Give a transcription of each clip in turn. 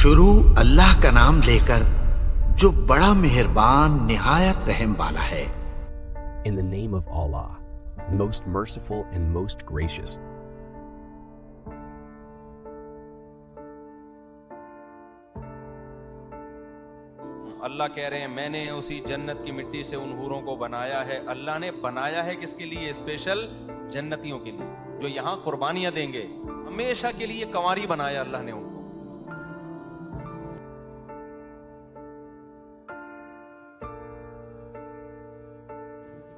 शुरू अल्लाह का नाम लेकर जो बड़ा मेहरबान निहायत रहम वाला है। In the name of Allah, most merciful and most gracious. अल्लाह कह रहे हैं मैंने उसी जन्नत की मिट्टी से उन हूरों को बनाया है। अल्लाह ने बनाया है किसके लिए? स्पेशल जन्नतियों के लिए, जो यहाँ कुर्बानियां देंगे। हमेशा के लिए कंवारी बनाया अल्लाह ने उनको।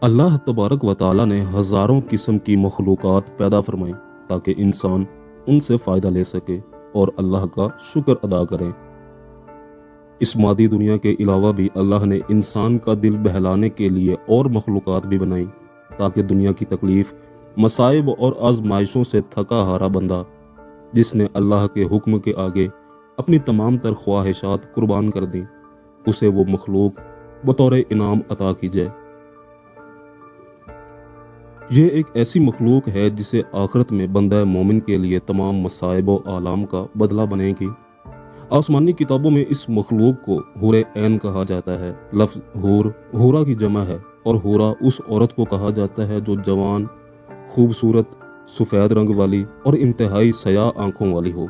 अल्लाह तबारक व तआला ने हजारों किस्म की मखलूक़ात पैदा फरमाई ताकि इंसान उनसे फ़ायदा ले सके और अल्लाह का शुक्र अदा करें। इस मादी दुनिया के अलावा भी अल्लाह ने इंसान का दिल बहलाने के लिए और मखलूक़ात भी बनाई ताकि दुनिया की तकलीफ़, मसाइब और आजमाइशों से थका हारा बंदा जिसने अल्लाह के हुक्म के आगे अपनी तमाम तर ख्वाहिशात कुर्बान कर दी, उसे वो मखलूक बतौर इनाम अता की जाए। ये एक ऐसी मखलूक है जिसे आखिरत में बंदा मोमिन के लिए तमाम मसाइब व आलाम का बदला बनेगी। आसमानी किताबों में इस मखलूक को हुरे ऐन कहा जाता है। लफ्ज़ हूर हूरा की जमा है और हूरा उस औरत को कहा जाता है जो जवान, खूबसूरत, सफ़ेद रंग वाली और इंतहाई सया आंखों वाली हो।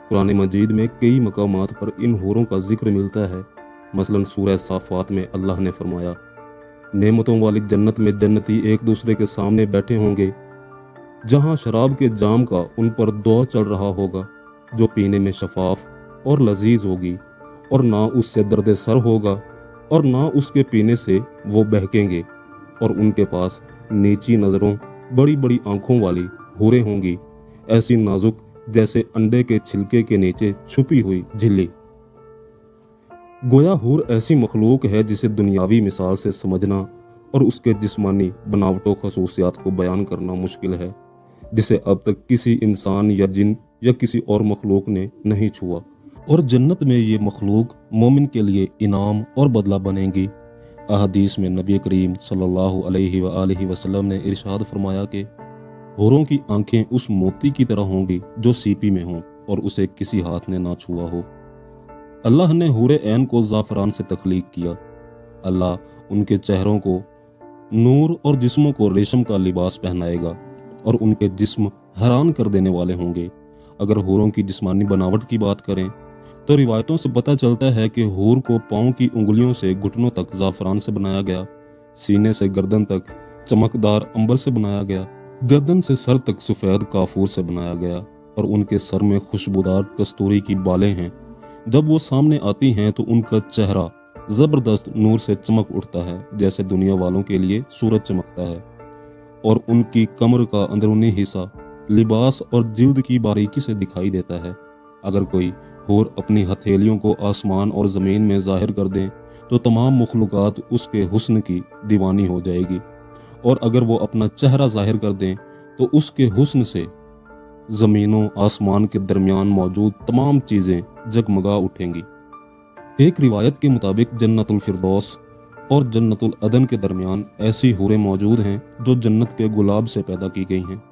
कुरान मजीद में कई मकामात पर इन हूरों का जिक्र मिलता है। मसलन सूरह साफ़ात में अल्लाह ने फरमाया, नेमतों वाली जन्नत में जन्नती एक दूसरे के सामने बैठे होंगे, जहां शराब के जाम का उन पर दौर चल रहा होगा, जो पीने में शफाफ और लजीज होगी, और ना उससे दर्द सर होगा और ना उसके पीने से वो बहकेंगे। और उनके पास नीची नज़रों, बड़ी बड़ी आंखों वाली हूरें होंगी, ऐसी नाजुक जैसे अंडे के छिलके के नीचे छुपी हुई झिल्ली। गोया हूर ऐसी मखलूक है जिसे दुनियावी मिसाल से समझना और उसके जिस्मानी बनावटों खसूसियात को बयान करना मुश्किल है, जिसे अब तक किसी इंसान या जिन या किसी और मखलूक ने नहीं छुआ। और जन्नत में ये मखलूक मोमिन के लिए इनाम और बदला बनेंगी। अहदीस में नबी करीम सल्लल्लाहु अलैहि वसल्लम ने इरशाद फरमाया कि हूरों की आंखें उस मोती की तरह होंगी जो सीपी में हों और उसे किसी हाथ ने ना छुआ हो। अल्लाह ने हूरे ऐन को ज़ाफ़रान से तख्लीक किया। अल्लाह उनके चेहरों को नूर और जिस्मों को रेशम का लिबास पहनाएगा और उनके जिस्म हैरान कर देने वाले होंगे। अगर हूरों की जिस्मानी बनावट की बात करें तो रिवायतों से पता चलता है कि हूर को पाँव की उंगलियों से घुटनों तक ज़ाफ़रान से बनाया गया, सीने से गर्दन तक चमकदार अंबर से बनाया गया, गर्दन से सर तक सफ़ेद काफूर से बनाया गया, और उनके सर में खुशबूदार कस्तूरी की बालें हैं। जब वो सामने आती हैं तो उनका चेहरा ज़बरदस्त नूर से चमक उठता है, जैसे दुनिया वालों के लिए सूरज चमकता है, और उनकी कमर का अंदरूनी हिस्सा लिबास और जिल्द की बारीकी से दिखाई देता है। अगर कोई हूर अपनी हथेलियों को आसमान और ज़मीन में ज़ाहिर कर दें तो तमाम मखलूक़ात उसके हुस्न की दीवानी हो जाएगी, और अगर वो अपना चेहरा ज़ाहिर कर दें तो उसके हुस्न से ज़मीनों आसमान के दरमियान मौजूद तमाम चीज़ें जगमगा उठेंगी। एक रिवायत के मुताबिक जन्नतुल फिरदौस और जन्नतुल अदन के दरमियान ऐसी हूरें मौजूद हैं जो जन्नत के गुलाब से पैदा की गई हैं।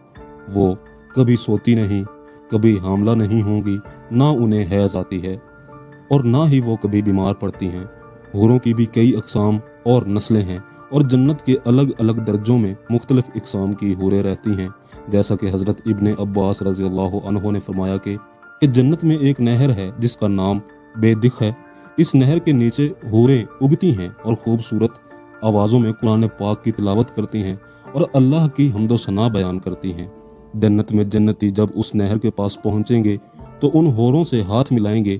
वो कभी सोती नहीं, कभी हामला नहीं होंगी, ना उन्हें हैज़ आती है और ना ही वो कभी बीमार पड़ती हैं। हूरों की भी कई अक़साम और नस्लें हैं और जन्नत के अलग अलग दर्जों में मुख्तलिफ इक़साम की हूरें रहती हैं। जैसा कि हज़रत इब्ने अब्बास रज़ियल्लाहु अन्हु ने फरमाया कि जन्नत में एक नहर है जिसका नाम बेदिख है। इस नहर के नीचे हूरें उगती हैं और खूबसूरत आवाज़ों में कुरान पाक की तिलावत करती हैं और अल्लाह की हम्दो सना बयान करती हैं। जन्नत में जन्नती जब उस नहर के पास पहुँचेंगे तो उन हूरों से हाथ मिलाएंगे।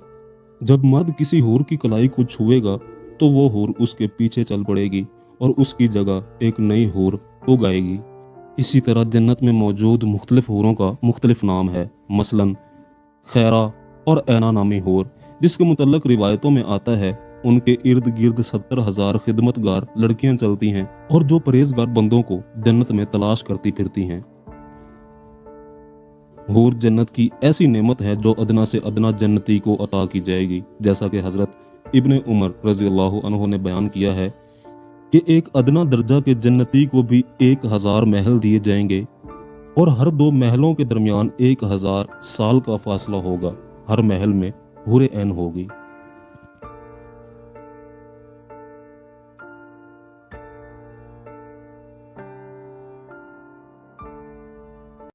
जब मर्द किसी हूर की कलाई को छुएगा तो वो हूर उसके पीछे चल पड़ेगी और उसकी जगह एक नई हूर उगाएगी। इसी तरह जन्नत में मौजूद मुख्तलिफ हूरों का मुख्तलिफ नाम है। मसलन खैरा और ऐना नामी हूर, जिसके मुतल्लक रिवायतों में आता है उनके इर्द गिर्द 70,000 खिदमतगार लड़कियां चलती हैं और जो परहेजगार बंदों को जन्नत में तलाश करती फिरती हैं। हूर जन्नत की ऐसी नेमत है जो अदना से अदना जन्नती को अता की जाएगी। जैसा कि हज़रत इब्ने उमर रज़ियल्लाहु अन्हु ने बयान किया है कि एक अदना दर्जा के जन्नती को भी 1000 महल दिए जाएंगे और हर 2 महलों के दरमियान 1000 साल का फासला होगा। हर महल में حور عین ہوگی۔